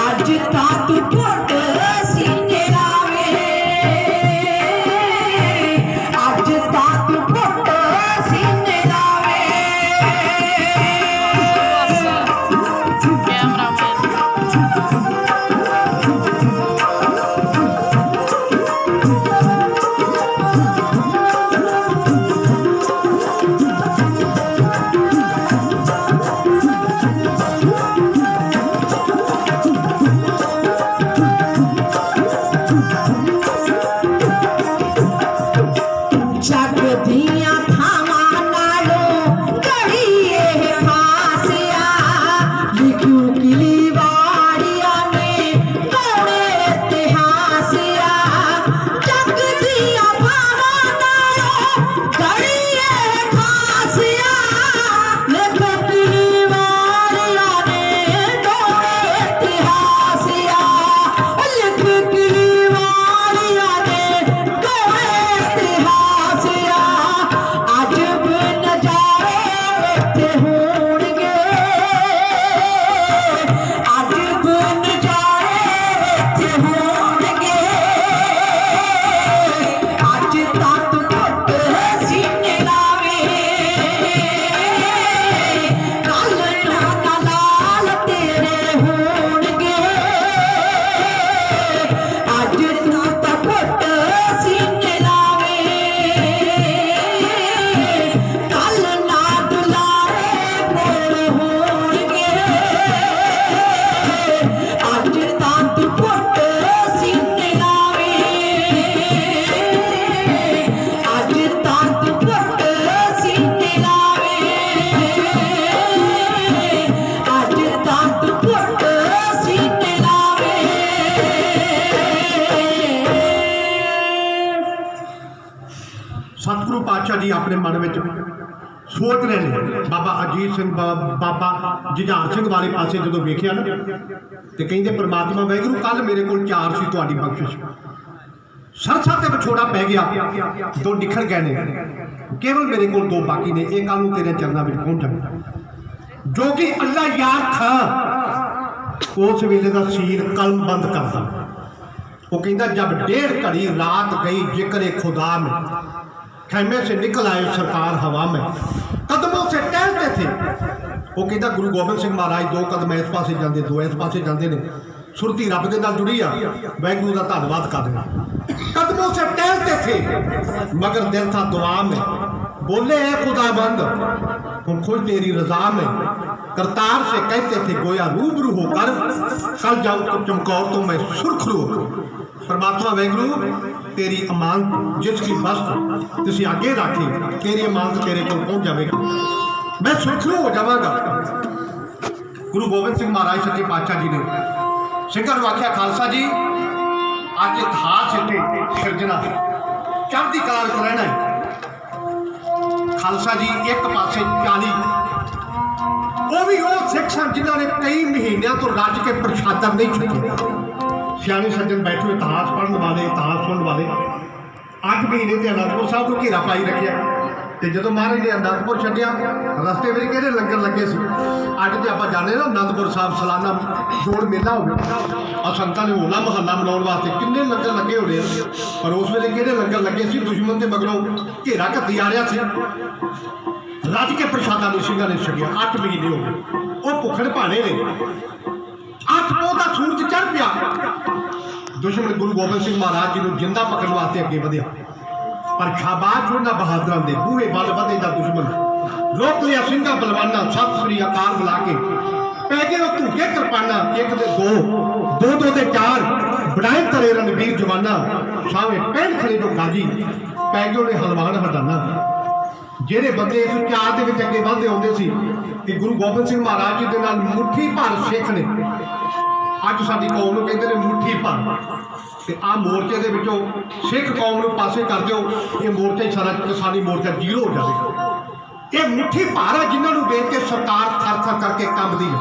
ਅੱਜ ਤਾਂ ਤੂੰ जी अपने मन में सोच रहे हैं बाबा अजीत सिंह बाबा जुझार सिंह वाले पासे जो वेख्या ना तो कहिंदे परमात्मा वाहिगुरू कल मेरे को 4 सी तुहाडी बख्शिश सरसा ते विछोड़ा पै गया 2 निखर गए ने केवल मेरे को 2 बाकी ने ये कल तेरे चरणों में पहुंच जाए जो कि अल्लाह यार था उस वेले का सीन कलम बंद करता वो कहता जब 1.5 घड़ी रात गई जिक्र खुदा में खैमे से निकल आए सरकार हवा में कदमों से टहलते थे वो कहता गुरु गोबिंद सिंह महाराज 2 कदम इस पासे जाते 2 इस पासे जाते ने सुरती रब के नाल जुड़ी आ वाहिगुरू का धन्यवाद कर देना कदमों से टहलते थे मगर दिल था दुआ में बोले है खुदाबंद हम खुद तेरी रजा में करतार से कहते थे गोया रूबरू होकर कल जाऊं तो चमकौर तो मैं सुरखरू होकर परमात्मा वाहिगुरू तेरी अमानत जिसकी बस्त तुसी आगे रखी तेरी अमानत तेरे को पहुंच जाएगा मैं सुरखरू हो जावांगा। गुरु गोबिंद सिंह महाराज सच्चे पातशाह जी ने सिंघां नूं आख्या खालसा जी अज इतिहास इत्थे सिरजना चढ़दी कला विच रहना है। खालसा जी एक पासे 40 वो भी वो सिख सन जिन्होंने कई महीनों तो रज के प्रशादा नहीं छुटे सियाने सज्जन बैठे इतिहास पढ़ने वाले इतिहास सुनने वाले 8 महीने से अनंदपुर साहब को घेरा पाई रखिया तो जो महाराज ने अनंदपुर छड्डिया रस्ते में कि लंगर लगे से अज तो आप जाने ना अनंदपुर साहब सालाना जोड़ मेला हो गया और संतां ने होला महल्ला मनाने वास्ते किन्ने लंगर लगे होने पर उस वेले कि लंगर लगे से दुश्मन के मगरों घेरा घत्ती आ रहा से रज के प्रशादा नहीं सिंघां ने छड्डिया 8 महीने हो गए वो भुखड़ भाने ने 8 पौध का सूरज चढ़ पिया दुश्मन गुरु गोबिंद सिंह महाराज जी को जिंदा पकड़ने वास्ते अगे बढ़िया पर शाबाश उन्होंने बहादुर के बूहे बल बधे का दुश्मन रोक लिया सिंघा बलवाना सत श्री अकाल बुला के पै गए धूके कृपाना 1 दे 2 2 2 दे 4 बनाए तरे रणवीर जवाना सावे पैन खड़े जो गाजी पै गए उन्हें हलवान हटाना ਜਿਹੜੇ ਬੰਦੇ ਇਸ ਚਾਰ ਦੇ ਵਿੱਚ ਅੱਗੇ ਵਧਦੇ ਆਉਂਦੇ ਸੀ ਕਿ ਗੁਰੂ ਗੋਬਿੰਦ ਸਿੰਘ ਮਹਾਰਾਜ ਜੀ ਦੇ ਨਾਲ ਮੁੱਠੀ ਭਰ ਸਿੱਖ ਨੇ ਅੱਜ ਸਾਡੀ ਕੌਮ ਨੂੰ ਕਹਿੰਦੇ ਨੇ ਮੁੱਠੀ ਭਰ ਤੇ ਆ ਮੋਰਚੇ ਦੇ ਵਿੱਚੋਂ ਸਿੱਖ ਕੌਮ ਨੂੰ ਪਾਸੇ ਕਰ ਦਿਓ ਇਹ ਮੋਰਚਾ ਹੀ ਸਾਰਾ ਕਿਸਾਨੀ ਮੋਰਚਾ ਜ਼ੀਰੋ ਹੋ ਜਾਵੇਗਾ। ਇਹ ਮੁੱਠੀ ਭਰ ਹੈ ਜਿਨ੍ਹਾਂ ਨੂੰ ਵੇਖ ਕੇ ਸਰਕਾਰ ਥਰ ਥਰ ਕਰਕੇ ਕੰਬਦੀ ਹੈ।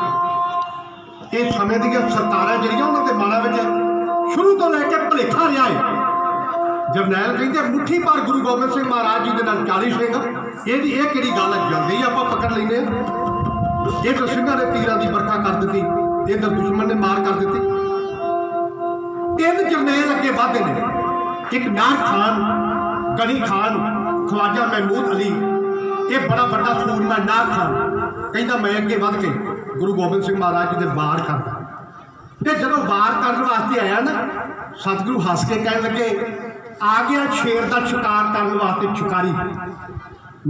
ਇਹ ਸਮੇਂ ਦੀਆਂ ਸਰਕਾਰਾਂ ਜਿਹੜੀਆਂ ਉਹਨਾਂ ਦੇ ਮਨਾਂ ਵਿੱਚ ਸ਼ੁਰੂ ਤੋਂ ਲੈ ਕੇ ਭੁਲੇਖਾ ਰਿਹਾ ਹੈ। जरनैल कहते मुट्ठी भर गुरु गोबिंद सिंह महाराज जी के 40 सिंह ये कि गल जल्दी आप पकड़ लेंगे एक सिंघां ने तीरां की बरखा कर दी इधर दुश्मन ने मार कर दी 3 जरनैल अगे बढ़ते हैं एक नार खान गनी खान ख्वाजा महमूद अली ये बड़ा बड़ा सूरमा नार खान कहता मैं अगे बढ़ के गुरु गोबिंद सिंह महाराज जी के वार करता तो जो वार करने वास्ते आया ना सतगुरु हस के कह लगे आ गया शेर का शिकार करने वास्ते शिकारी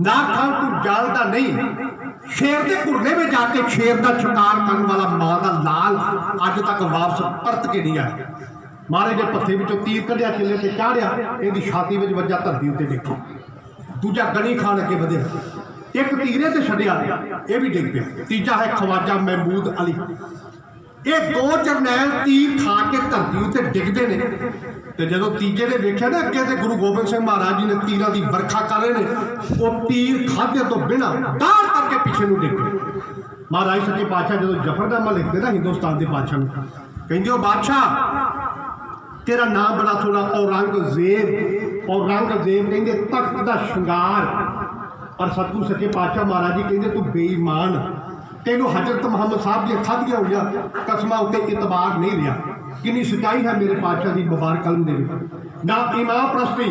ना खान तू जलदा नहीं शेर के घुरने में जाके शेर का शिकार करने वाला मां का लाल अज तक वापस परत के नहीं आया। महाराज ने पत्थे विचों तीर कढ़िया किले से चाढ़िया इहदी छाती में वजा धरती उत्ते देखो दूजा गनी खान अगे बढ़िया एक तीरे से छड्डिया यह भी डिग पिया तीजा है ख्वाजा महमूद अली ये 2 जरनैल तीर खा के धरती उत्ते डिगते हैं तो जो तीजे ने वेख्या ना अगे तो गुरु गोबिंद सिंह महाराज जी ने तीरां की बरखा कर रहे हैं वो तीर खाधे तो बिना दार करके पीछे को डिग पे। महाराज सच्चे पातशाह जो जफरनामा लिखते ना हिंदुस्तान के बादशाह कहते बादशाह तेरा नाम बड़ा थोड़ा औरंगजेब कहते तख्त का श्रृंगार पर सतगुरु सच्चे पातशाह महाराज जी कहते तू बेईमान तेनों हजरत मुहम्मद साहब दी खादियां हुई कसमां उत्ते इतबार नहीं रहा कितनी सच्चाई है मेरे पातशाह की मुबारक कलम दे ना इमाम प्रस्ती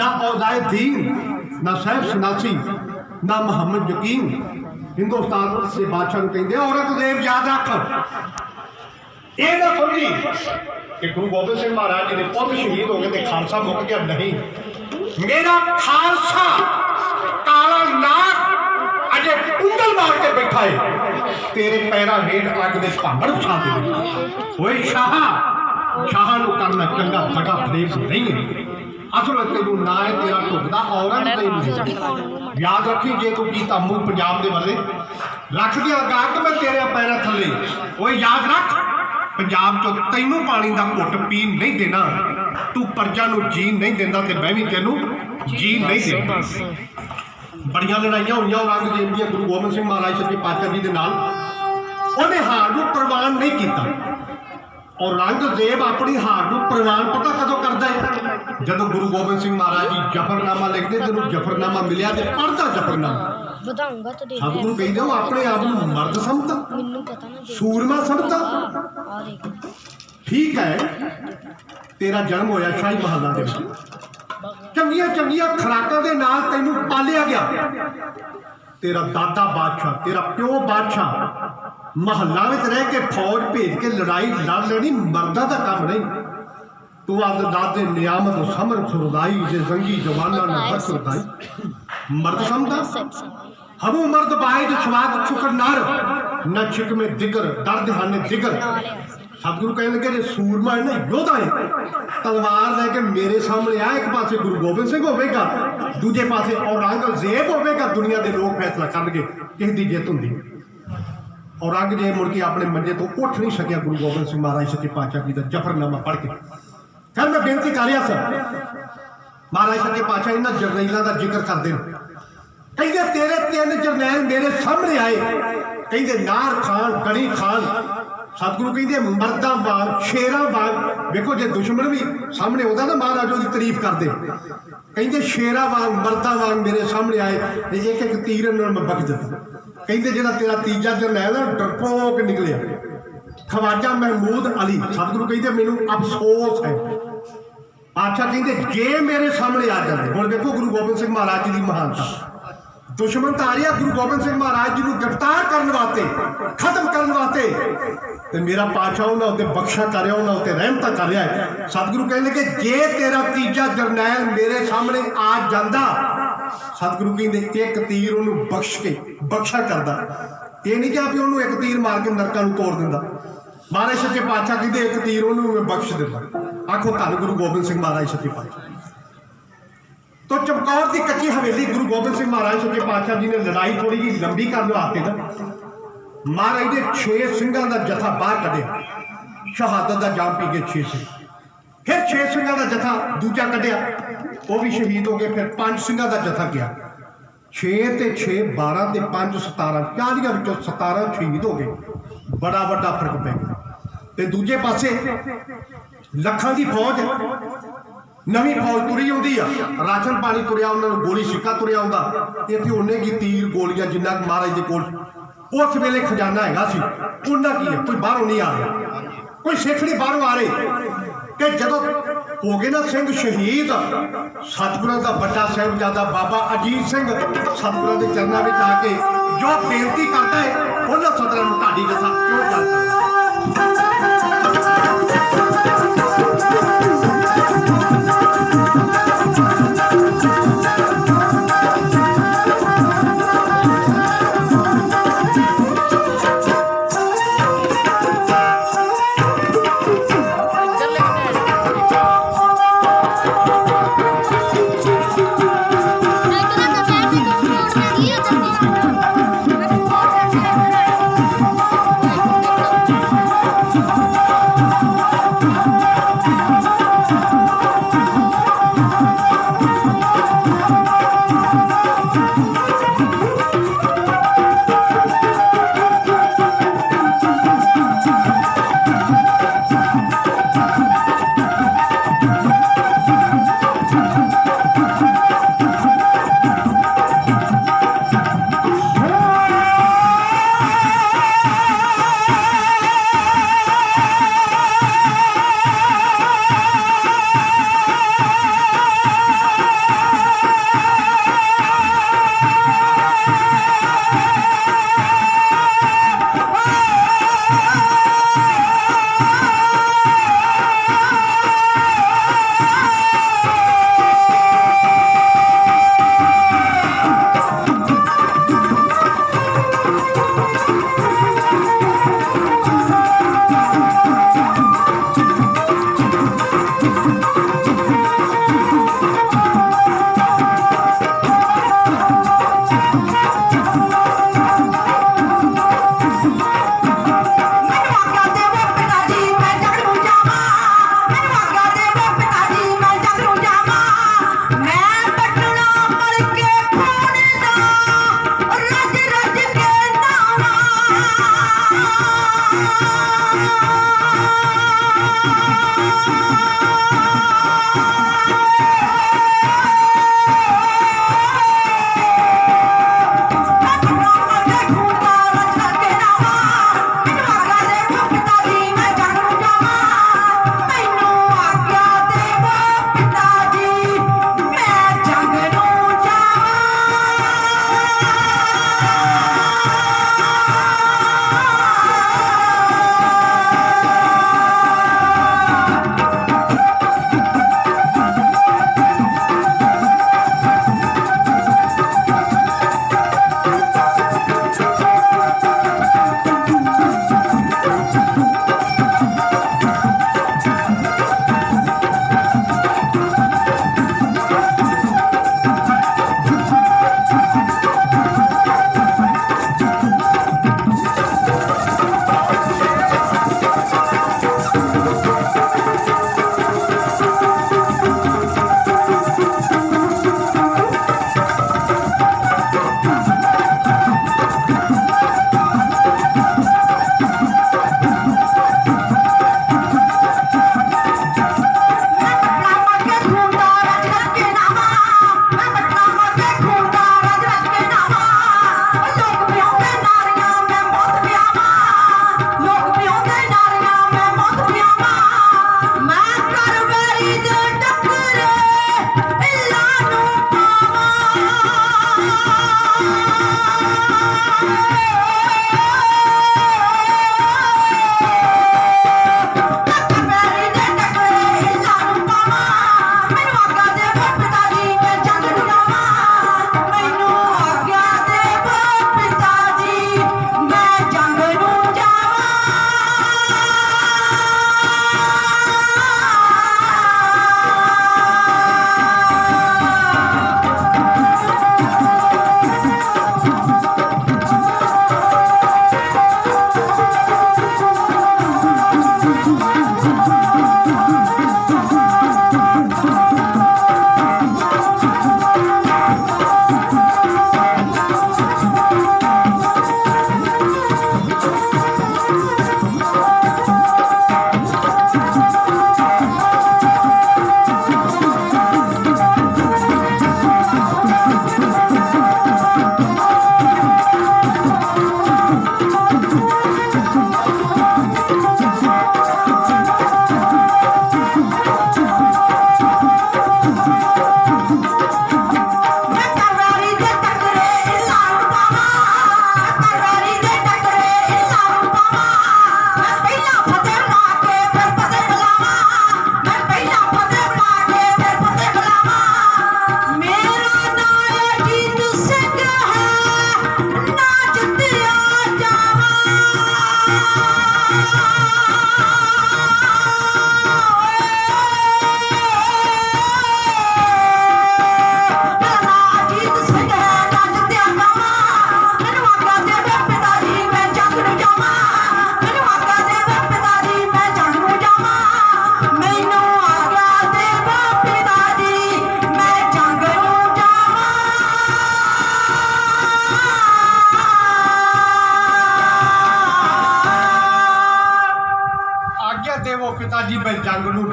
ना औदाए दीन ना साहब सनासी ना मुहम्मद यकीन हिंदुस्तान के बादशाह कहते औरंगजेब याद रख ये ना समझी कि गुरु गोबिंद सिंह महाराज जी के पुत शहीद हो गए तो खालसा मुक गया नहीं मेरा खालसा काला नाग अजे कुंडल मार के बैठा है तेरे पैरा हेठ अग दे भांबड़ छा दे ओए शाह करना चंगा जगह फरेब नहीं है असल तेनू ना है तेरा ढुकदा औरंगजेब याद रखी जे तू कीता मूंह पंजाब दे वाले रख दिया गाट मैं तेरे पैरा थले ओए याद रख पंजाब चो तैनू पानी का घुट पीन नहीं देना तू प्रजा नू जीन नहीं देंदा ते मैं भी तेनू जी नहीं दे बड़िया लड़ाइयां हुई औरंगजेब दी गुरु गोबिंद सिंह महाराज सच्चे पातशाह जी दे नाल उन्हें हार नूं प्रवान नहीं किया। औरंगजेब अपनी हार नूं प्रवान पता कदों करदा है जदों गुरु गोबिंद सिंह महाराज जी जफरनामा लिखते तेनों जफरनामा मिलिया ते पढ़दा जफरनामा ਵਧਾਉਂਗਾ ਤਾਂ ਦੇਖ सतगुरु कहते हो अपने आप नूं मर्द समझदा ਮੈਨੂੰ ਪਤਾ ਨਾ सूरमा समझदा ਆ ਦੇਖ ठीक है तेरा जन्म होया शाही महल्ला दे विच चंगिया चंगिया खुराकां दे नाल तैनूं पालिया गया तेरा दादा बादशाह तेरा प्यो बादशाह महल्ला में रह के फौज भेज के लड़ाई लड़ लेनी मर्दा का काम नहीं तू आपके दादे नियामत समर खुरदाई जे जंगी जवाना ने खुरदाई मर्द समझदा हमू मर्द बाहिद स्वाद शुक्र नार न छिक में दिगर दर्द हाने दिगर सतगुरु कहने लगे जे सूरमा है ना योधा है तलवार लेके मेरे सामने आ एक पासे गुरु गोबिंद सिंह होगा दूजे पासे औरंगजेब होगा दुनिया के लोग फैसला करनगे किस दी जित हुंदी औरंगजेब मुड़ के अपने मंजे तो उठ नहीं सकिया गुरु गोबिंद सिंह महाराज सच्चे पातशाह जी का जफरनामा पढ़ के फिर मैं बेनती कर रहा सर महाराज सच्चे पातशाह इन्हां जरनैलों का जिक्र करते हैं कहते तेरे तीन जरनैल मेरे सामने आए कहते नार खान गणी खान सतगुरु कहते मर्दा वांग शेरां वांग देखो जे दुश्मन भी सामने होता ना महाराज की तारीफ करते कहते शेरां वांग मर्दा वांग मेरे सामने आए एक एक तीर उन्होंने मैं बख दिता कहते जो तेरा तीजा जरनैल ना डरपोक निकलिया ख्वाजा महमूद अली सतगुरु कहते मैनू अफसोस है पातशाह कहते जे मेरे सामने आ जाते हुण देखो गुरु गोबिंद सिंह महाराज जी की महानता दुश्मन तो आ रहा गुरु गोबिंद सिंह महाराज जी को गिरफ्तार करने वास्ते खत्म करने वास्ते तो मेरा पातशाह उन्होंने उत्ते बख्शा कर रहा उन्होंने उत्ते रहमत कर रहा है सतगुरु कहने कि जे तेरा तीजा जरनैल मेरे सामने आ जाता सतगुरु कहते एक तीर उन्होंने बख्श के बख्शा करता ये नहीं कि भी उन्होंने एक तीर मार के नरकां नूं तोड़ दिंदा महाराज सच्चे पातशाह कहते एक तीर उन्होंने बख्श दिता आखो धन गुरु गोबिंद सिंह महाराज सच्चे पातशाह तो चमकौर की कच्ची हवेली गुरु गोबिंद सिंह महाराज सच्चे पातशाह जी ने लड़ाई थोड़ी जी लंबी करने वास्ते ना महाराज ने 6 सिंघां का जथा बाहर कढ़िया शहादत का जाम पी के 6 सिंह फिर 6 सिंघां का जथा दूजा कढ़िया वो भी शहीद हो गए फिर 5 सिंघां का जथा गया 6 ते 6 12 ते 5 17 40 विचों 17 शहीद हो गए बड़ा बड़ा फर्क पै गया ते दूजे पासे लखां की फौज नवी फौज तुरी आती है राशन पानी तुरया उन्होंने गोली सिक्का तुरया आंदा इतने उन्हें की तीर गोलियां जिन्ना महाराज के कोल उस वेले खजाना है उन्ना की है कोई बाहरों नहीं आ रहा कोई सिख नहीं बाहरों आ रहे कि जब हो गए ना सिंह शहीद सतगुरां दा बड़ा साहिबजादा बाबा अजीत सिंह सतगुरां के चरणों में आके जो बेनती करता है उन्होंने सदरां नूं ढाडी जथा क्यों करता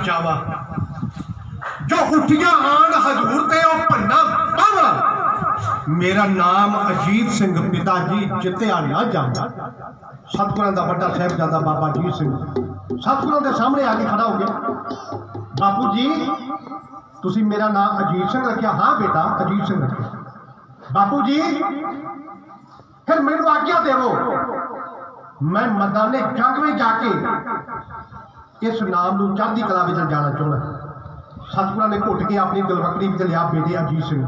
जावा जो उठिया आन हजूर ते ओ भन्ना पावा मेरा नाम अजीत सिंह पिता जी जित्या ना जावा। सतगुरां दा बड़ा साहिबजादा बाबा अजीत सिंह सतगुरां दे सामने आके खड़ा हो गया। बापू जी तुसी मेरा नाम अजीत सिंह रखिया? हाँ बेटा अजीत सिंह रखिया। बापू जी फिर मैनू आज्ञा देवो मैं मैदाने जंग में जाके इस नाम नूं चढ़दी कला विच जाना चाहुंदा। सतगुरां ने घुट के अपनी गलवकड़ी विच लिया बेटे अजीत सिंह।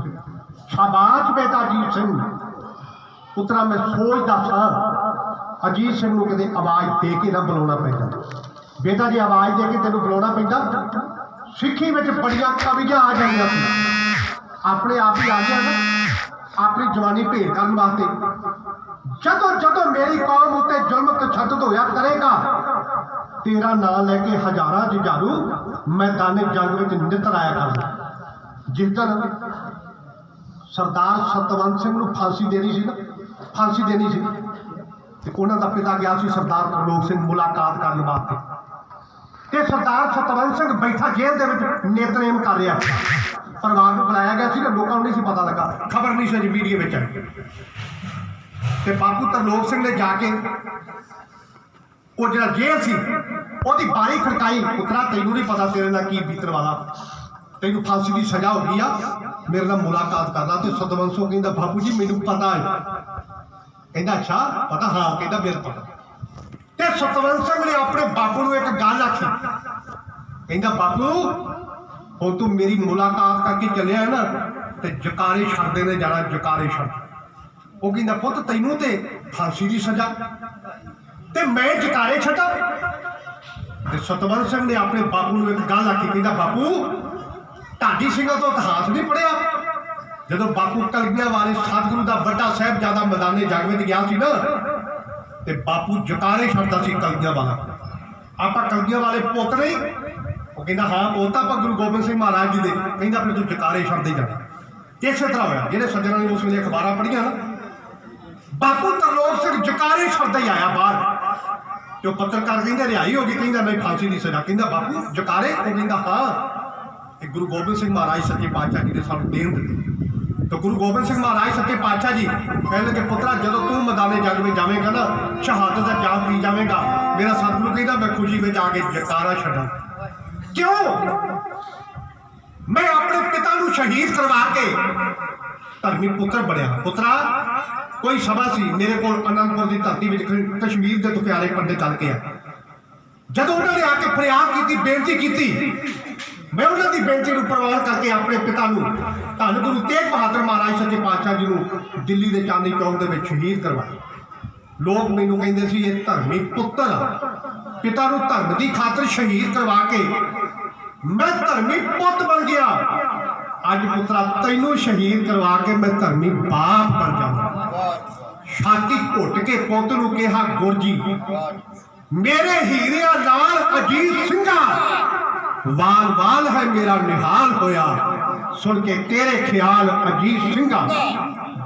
शाबाश बेटा अजीत सिंह पुत्रा मैं सोचदा सा अजीत सिंह नूं किते आवाज़ दे के ना बुलाउणा पैंदा। बेटा जी आवाज़ दे के तेनों बुलाउणा पैंदा। सिੱਖੀ ਵਿੱਚ बड़ियां कवियां आ जाइयां अपने आप ही आ गया ना अपनी जवानी भेंट करने वास्ते। जदों जदों मेरी कौम उत्ते जुल्म तशद्दुद होया करेगा तेरा नाम लैके हजारां जुझारू मैदाने जंग में नितर आया कर। जिस दिन सरदार सतवंत सिंह नूं फांसी देनी सी ना फांसी देनी सी ते उन्हां दा पिता गया सी सरदार तरलोक सिंह मुलाकात करने वास्ते ते सरदार सतवंत सिंह बैठा जेल दे विच नेतनेम कर रहा। परिवार को बुलाया गया सी लोगों को नहीं सी पता लगा खबर नहीं सी मीडिया में आई ते बापू तरलोक सिंह ने जाके वो जो जेल सी ਉਹਦੀ बारी खड़काई पुत्रा तेनों नहीं पता तेरे नाल की बीतण वाला तेनों फांसी की सजा हो गई आ मेरे नाल मुलाकात करना। तो सतवंत सिंह कहंदा बापू जी मैनूं पता है। कहंदा अच्छा पता? हाँ कहंदा मेरे पता। ते सतवंत सिंह ने अपने बापू नूं एक गल आखी कहंदा बापू हुण तू मेरी मुलाकात करके चलिया है ना ते जकारे छड्डदे ने जाना जकारे छड्ड। वो कहंदा पुत्त तैनूं ते फांसी की सजा ते मैं जकारे छड्डा। ते सतवंत सिंह ने अपने बापू नूं एक गल आखी कहंदा बापू ढाडी सिंह तो इतिहास नहीं पढ़िया? जदों बापू कलगियां वाले सतगुरु का बड़ा साहिबजादा मैदाने जंग में गया सी ना ते बापू जकारे छड्डदा सी कलगियां वाला। आपां कलगियां वाले पुत नहीं? वो कहंदा हाँ पुत आपां गुरु गोबिंद सिंह महाराज जी दे। कहंदा फिर तू जकारे छड्डदे जाना। इस तरह होया जिहड़े सज्जणां ने उस वेले अखबारां पढ़ियां ना बापू तरलोक सिंह जकारे छड्डदा ही आया बाहर। जो पत्रकार कहंदा रिहाई हो गई कहंदा नहीं फांसी की सजा। कहंदा बापू जकारे? वो कहंदा हाँ गुरु गोबिंद सिंह महाराज सच्चे पातशाह जी ने सानूं देन दित्ती। तो गुरु गोबिंद सिंह महाराज सच्चे पातशाह जी कहने लगे पुत्रा जदों तू मैदाने जंग में जावेगा ना शहादत का जाम पी जावेगा मेरा सतगुरु कहंदा मैं खुशी में जाके जकारा छड्डां। क्यों? मैं अपने पिता नूं शहीद करवा के धर्मी पुत्र बनया। पुत्रा कोई सभा सी मेरे को आनंदपुर की धरती में कश्मीर के दुप्यारे पंडे चल के आ जदों उन्होंने आके फरियाद की बेनती की मैं उन्होंने बेनती को प्रवान करके अपने पिता धन गुरु तेग बहादुर महाराज सच्चे पातशाह जी को दिल्ली के चांदी चौक के शहीद करवाया। लोग मैनू कहते सी ये धर्मी पुत्र पिता को धर्म की खातर शहीद करवा के मैं धर्मी पुत बन गया। अज पुत्रा तैनू शहीद करवा के मैं धर्मी बाप बन जाऊंगा। छाती घुट के पुत नूं कहा गुरजी मेरे हीरिया नाल अजीत सिंघा वाल वाल है मेरा निहाल होया सुन के तेरे ख्याल अजीत सिंघा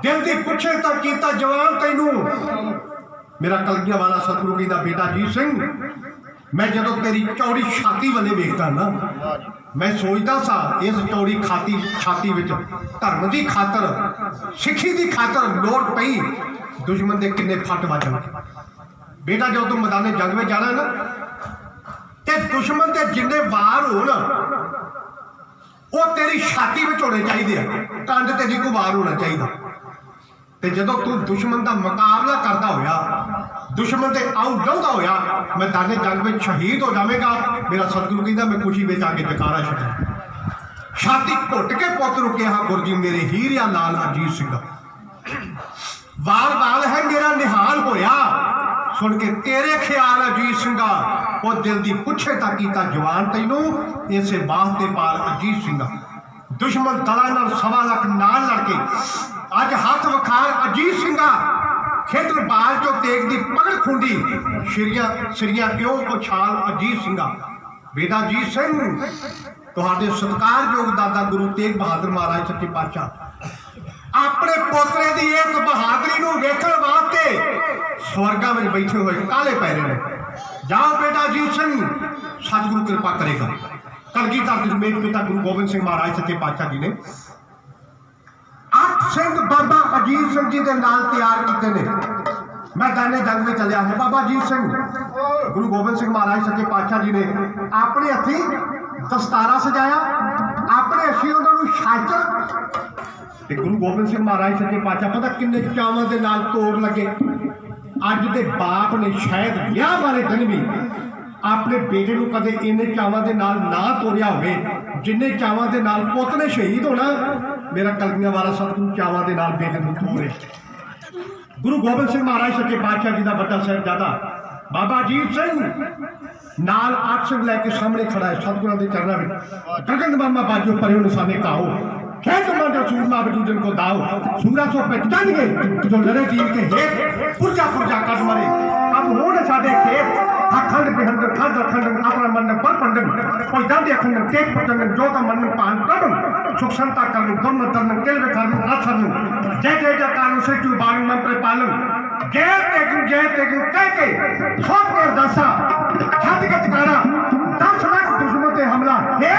दिल दी पुछे तो कीता जवान तैनू। मेरा कलगियां वाला सतगुरु कहंदा बेटा अजीत सिंह मैं जदों तेरी चौड़ी छाती वाले वेखदा ना मैं सोचदा सा इस चौड़ी छाती विच धर्म की खातर सिੱਖੀ की खातर लोड़ पई दुश्मन के किन्ने फट वजन। बेटा जो तू मैदाने जंग में जाना ना ते दुश्मन के जिन्ने वार हो तेरी छाती में होने चाहिए कंध तेरी को वार होना चाहिए। ते जदों तू दुश्मन का मुकाबला करता होया दुश्मन से आउट लाउंदा होया मैदाने जंग में शहीद हो जाएगा मेरा सतगुरु कहंदा मैं खुशी में आके जकारा छड्डा। छाती घुट के पुत नूं कहा गुरजी मेरे हीरिया लाल अजीत सिंह वाल वाल है मेरा निहाल होया सुन के तेरे ख्याल अजीत सिंघा वो दिल दी पुछे ता कीता जवान तैनू इसे वास्ते पाल अजीत सिंघा दुश्मन दलां नाल 1.25 लाख नाल लड़के अज हाथ वखार अजीत सिंघा खेतर बाल चो तेग दी पगड़ खुंडी सिरिया क्यों उछाल अजीत सिंघा। बेटा अजीत सिंह तुहाडे सत्कारयोग दादा गुरु तेग बहादुर महाराज सच्चे पातशाह अपने पोतरे की इस बहादुरी को वेखण वास्ते स्वर्गां में बैठे हुए काले पैरे ने। जाओ बेटा अजीत सिंह सतगुरु कृपा करेगा कलगीधर दशमेश पिता गुरु गोबिंद सिंह महाराज सच्चे पातशाह जी ने 8 सिंह बाबा अजीत सिंह जी के नाल तैयार किए ने। मैदाने जंग में चलिया है बाबा अजीत सिंह, गुरु गोबिंद सिंह महाराज सच्चे पातशाह जी ने अपने हथी दस्तारा सजाया, अपने हथी उन्होंने छाच ते गुरु गोबिंद सिंह महाराज सच्चे पातशाह पता किन्ने चावां दे नाल तोड़ लगे। अज दे बाप ने शायद विआह वाले दिन भी अपने बेटे को कदे इन्ने चावां दे नाल ना तोड़िया होवे जिन्ने चावां दे नाल पुत ने शहीद होना। मेरा कलगियां वाला सतगुरु चावां दे नाल बेटे को तोड़े। गुरु गोबिंद सिंह महाराज सच्चे पातशाह जी का बड़ा साहिबजादा बाबा अजीत सिंह नाल 8 सिंह लैके सामने खड़ा है सतगुरां दे चरणों में। गगन मामा बाजू परे निशाने काओ खेत मांडो सूरमा बटूजन को दाओ सूरा सो पहचान गए जो लड़े जीव के हेत पुरजा पुरजा कर मरे। अब होने साडे खेत अखंड बिहंड खंड अखंड अपना मन बल पंडन कोई दांडे अखंड टेक पटन जो का मन पान करन सुख संता करन गम तरन केल वे करन आथन जय जय जय कान से तू बाण मंत्र पालन जय तेगु कह के सोच कर दसा छत के टिकाना 10 लाख दुश्मन पे हमला हे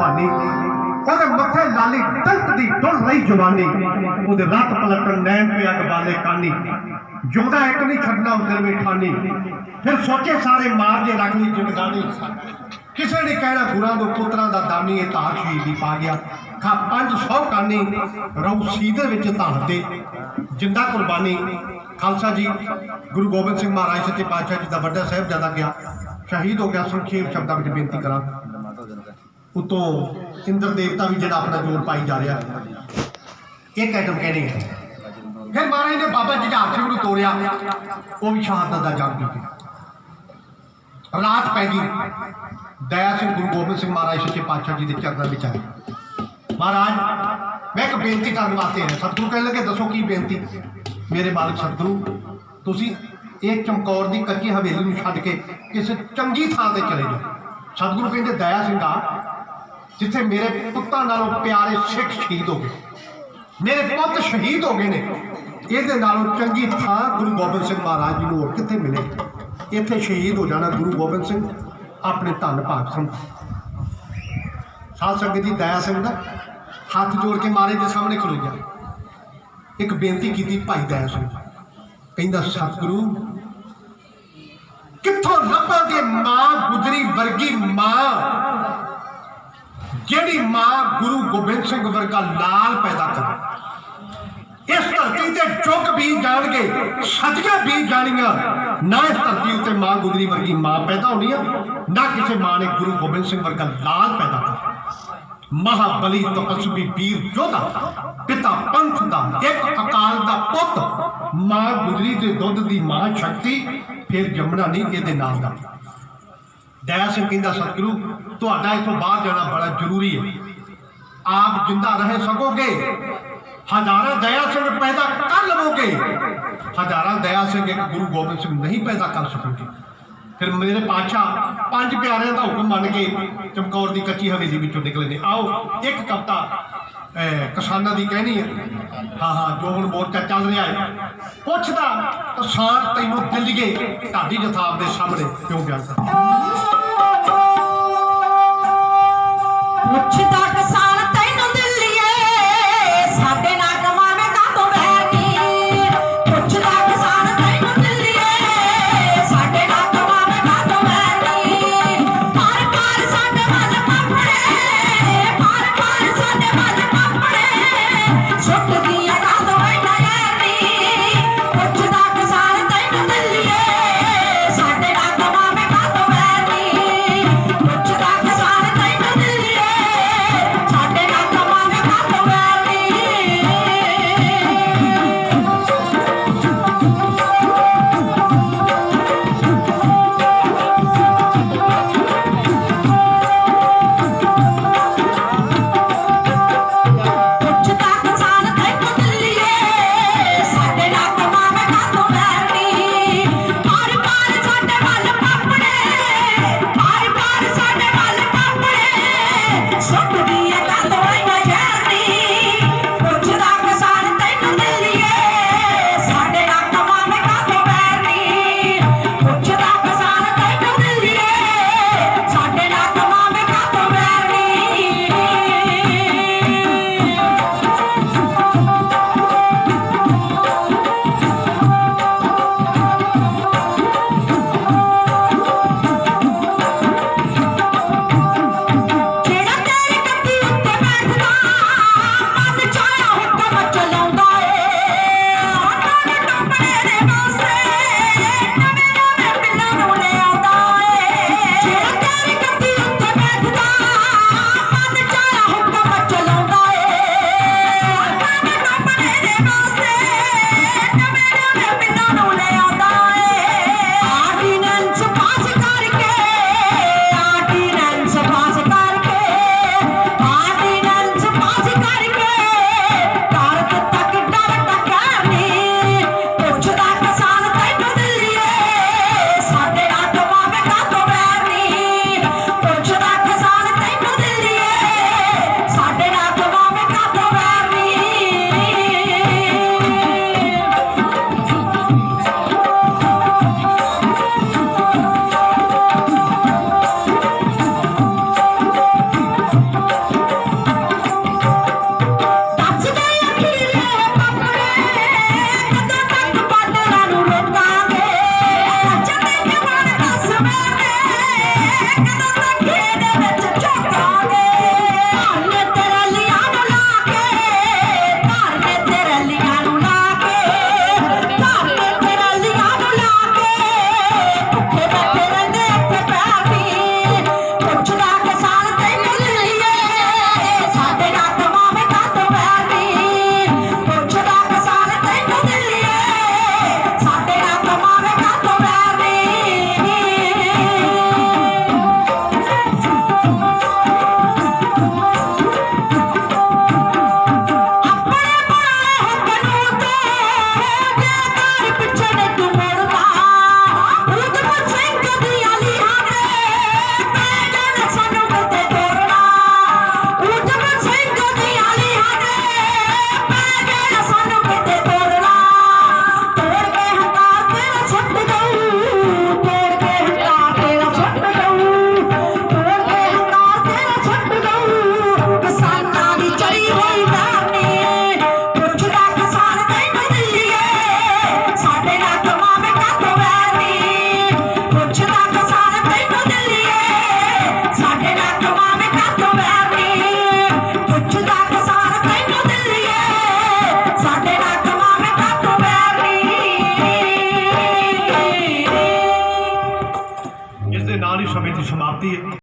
ਭਵਾਨੀ ਉਹਦੇ ਮੱਥੇ ਲਾਲੀ ਤਲਕਦੀ ਡੁੱਲ ਰਹੀ ਜਵਾਨੀ ਉਹਦੇ ਰੱਤ ਪਲਟਣ ਨੈਣ ਪਿਆ ਗਵਾਲੇ ਕਾਨੀ ਜਿਉਂਦਾ ਇੱਕ ਨਹੀਂ ਛੱਡਣਾ ਉਸ ਦਿਨ ਵਿੱਚ ਠਾਨੀ ਫਿਰ ਸੋਚੇ ਸਾਰੇ ਮਾਰ ਜੇ ਰੱਖ ਲਈ ਜਿੰਦਗਾਨੀ ਕਿਸੇ ਨੇ ਕਹਿਣਾ ਗੁਰਾਂ ਦੇ ਪੁੱਤਰਾਂ ਦਾ ਦਾਨੀ ਇਹ ਧਾਰ ਸ਼ਹੀਦੀ ਪਾ ਗਿਆ ਖਾ 500 ਕਾਨੀ ਰਹੂ ਸੀਧੇ ਵਿੱਚ ਧਾਰ ਤੇ ਜਿੰਦਾ ਕੁਰਬਾਨੀ ਖਾਲਸਾ ਜੀ ਗੁਰੂ ਗੋਬਿੰਦ ਸਿੰਘ ਮਹਾਰਾਜ ਸੱਚੇ ਪਾਤਸ਼ਾਹ ਜੀ ਦਾ ਵੱਡਾ ਸਾਹਿਬਜ਼ਾਦਾ ਗਿਆ ਸ਼ਹੀਦ ਹੋ ਗਿਆ ਸੰਖੇਪ ਸ਼ਬਦਾਂ ਵਿੱਚ ਬੇਨਤੀ ਕਰਾਂ ਉਤੋਂ ਇੰਦਰ ਦੇਵਤਾ ਵੀ ਜਿਹੜਾ ਆਪਣਾ ਜੋਰ ਪਾਈ ਜਾ ਰਿਹਾ ਇੱਕ ਐਟਮ ਕਹਿਣੀ ਹੈ ਫਿਰ ਮਹਾਰਾਜ ਨੇ ਬਾਬਾ ਜੁਝਾਰ ਸਿੰਘ ਨੂੰ ਤੋੜਿਆ ਉਹ ਵੀ ਸ਼ਹਾਦਤ ਦਾ ਜੰਗ ਕੀਤਾ ਰਾਤ ਪੈ ਗਈ ਦਇਆ ਸਿੰਘ ਗੁਰੂ ਗੋਬਿੰਦ ਸਿੰਘ ਮਹਾਰਾਜ ਸੱਚੇ ਪਾਤਸ਼ਾਹ ਜੀ ਦੇ ਚਰਨਾਂ ਵਿੱਚ ਆਏ ਮਹਾਰਾਜ ਮੈਂ ਇੱਕ ਬੇਨਤੀ ਕਰਨ ਵਾਸਤੇ ਆਇਆ ਸਤਿਗੁਰੂ ਕਹਿਣ ਲੱਗੇ ਦੱਸੋ ਕੀ ਬੇਨਤੀ ਮੇਰੇ ਮਾਲਕ ਸਤਿਗੁਰੂ ਤੁਸੀਂ ਇਹ ਚਮਕੌਰ ਦੀ ਕੱਚੀ ਹਵੇਲੀ ਨੂੰ ਛੱਡ ਕੇ ਕਿਸੇ ਚੰਗੀ ਥਾਂ ਤੇ ਚਲੇ ਜਾਓ ਸਤਿਗੁਰੂ ਕਹਿੰਦੇ ਦਇਆ ਸਿੰਘਾ ਜਿੱਥੇ ਮੇਰੇ ਪੁੱਤਾਂ ਨਾਲੋਂ ਪਿਆਰੇ ਸਿੱਖ ਸ਼ਹੀਦ ਹੋ ਗਏ ਮੇਰੇ ਪੁੱਤ ਸ਼ਹੀਦ ਹੋ ਗਏ ਨੇ ਇਹਦੇ ਨਾਲੋਂ ਚੰਗੀ ਥਾਂ ਗੁਰੂ ਗੋਬਿੰਦ ਸਿੰਘ ਮਹਾਰਾਜ ਜੀ ਨੂੰ ਹੋਰ ਕਿੱਥੇ ਮਿਲੇ ਇੱਥੇ ਸ਼ਹੀਦ ਹੋ ਜਾਣਾ ਗੁਰੂ ਗੋਬਿੰਦ ਸਿੰਘ ਆਪਣੇ ਧੰਨ ਭਾਗ ਸਿੰਘ ਸਾਧ ਸੰਗਤ ਜੀ ਦਇਆ ਸਿੰਘ ਦਾ ਹੱਥ ਜੋੜ ਕੇ ਮਹਾਰਾਜ ਦੇ ਸਾਹਮਣੇ ਖਲੋਇਆ ਇੱਕ ਬੇਨਤੀ ਕੀਤੀ ਭਾਈ ਦਇਆ ਸਿੰਘ ਕਹਿੰਦਾ ਸਤਿਗੁਰੂ ਕਿੱਥੋਂ ਲੱਭਾਂਗੇ ਮਾਂ ਗੁਜਰੀ ਵਰਗੀ ਮਾਂ ਜਿਹੜੀ ਮਾਂ ਗੁਰੂ ਗੋਬਿੰਦ ਸਿੰਘ ਵਰਗਾ ਲਾਲ ਪੈਦਾ ਕਰੇ ਇਸ ਧਰਤੀ ਤੇ ਚੁੱਕ ਬੀਜ ਜਾਣਗੇ ਸਦਕੇ ਬੀਜ ਜਾਣੀਆਂ ਨਾ ਇਸ ਧਰਤੀ ਉੱਤੇ ਮਾਂ ਗੁਜਰੀ ਵਰਗੀ ਮਾਂ ਪੈਦਾ ਹੋਣੀ ਆ ਨਾ ਕਿਸੇ ਮਾਂ ਨੇ ਗੁਰੂ ਗੋਬਿੰਦ ਸਿੰਘ ਵਰਗਾ ਲਾਲ ਪੈਦਾ ਕਰਨਾ ਮਹਾਬਲੀ ਤਪਸਵੀ ਵੀਰ ਯੋਧਾ ਪਿਤਾ ਪੰਥ ਦਾ ਇੱਕ ਅਕਾਲ ਦਾ ਪੁੱਤ ਮਾਂ ਗੁਜਰੀ ਦੇ ਦੁੱਧ ਦੀ ਮਾਂ ਸ਼ਕਤੀ ਫਿਰ ਜੰਮਣਾ ਨਹੀਂ ਇਹਦੇ ਨਾਲ ਦਾ ਦਇਆ ਸਿੰਘ ਕਹਿੰਦਾ ਸਤਿਗੁਰੂ ਤੁਹਾਡਾ ਇੱਥੋਂ ਬਾਹਰ ਜਾਣਾ ਬੜਾ ਜ਼ਰੂਰੀ ਹੈ ਆਪ ਜਿੰਦਾ ਰਹੇ ਸਕੋਗੇ ਹਜ਼ਾਰਾਂ ਦਇਆ ਸਿੰਘ ਪੈਦਾ ਕਰ ਲਵੋਗੇ ਹਜ਼ਾਰਾਂ ਦਇਆ ਸਿੰਘ ਇੱਕ ਗੁਰੂ ਗੋਬਿੰਦ ਸਿੰਘ ਨਹੀਂ ਪੈਦਾ ਕਰ ਸਕੋਗੇ ਫਿਰ ਮੇਰੇ ਪਾਤਸ਼ਾਹ 5 ਪਿਆਰਿਆਂ ਦਾ ਹੁਕਮ ਮੰਨ ਕੇ ਚਮਕੌਰ ਦੀ ਕੱਚੀ ਹਵੇਲੀ ਵਿੱਚੋਂ ਨਿਕਲੇ ਨੇ ਆਓ ਇੱਕ ਕਵਿਤਾ ਕਿਸਾਨਾਂ ਦੀ ਕਹਿਣੀ ਹੈ ਹਾਂ ਜੋ ਹੁਣ ਮੋਰਚਾ ਚੱਲ ਰਿਹਾ ਹੈ ਪੁੱਛਦਾ ਕਿਸਾਨ ਤੈਨੂੰ ਦਿੱਲੀਏ ਢਾਡੀ ਜਥਾਬ ਦੇ ਸਾਹਮਣੇ ਕਿਉਂ ਬਿਆਨ ਕਰਦਾ ਪੁੱਛਦਾ ਕਿਸਾਨ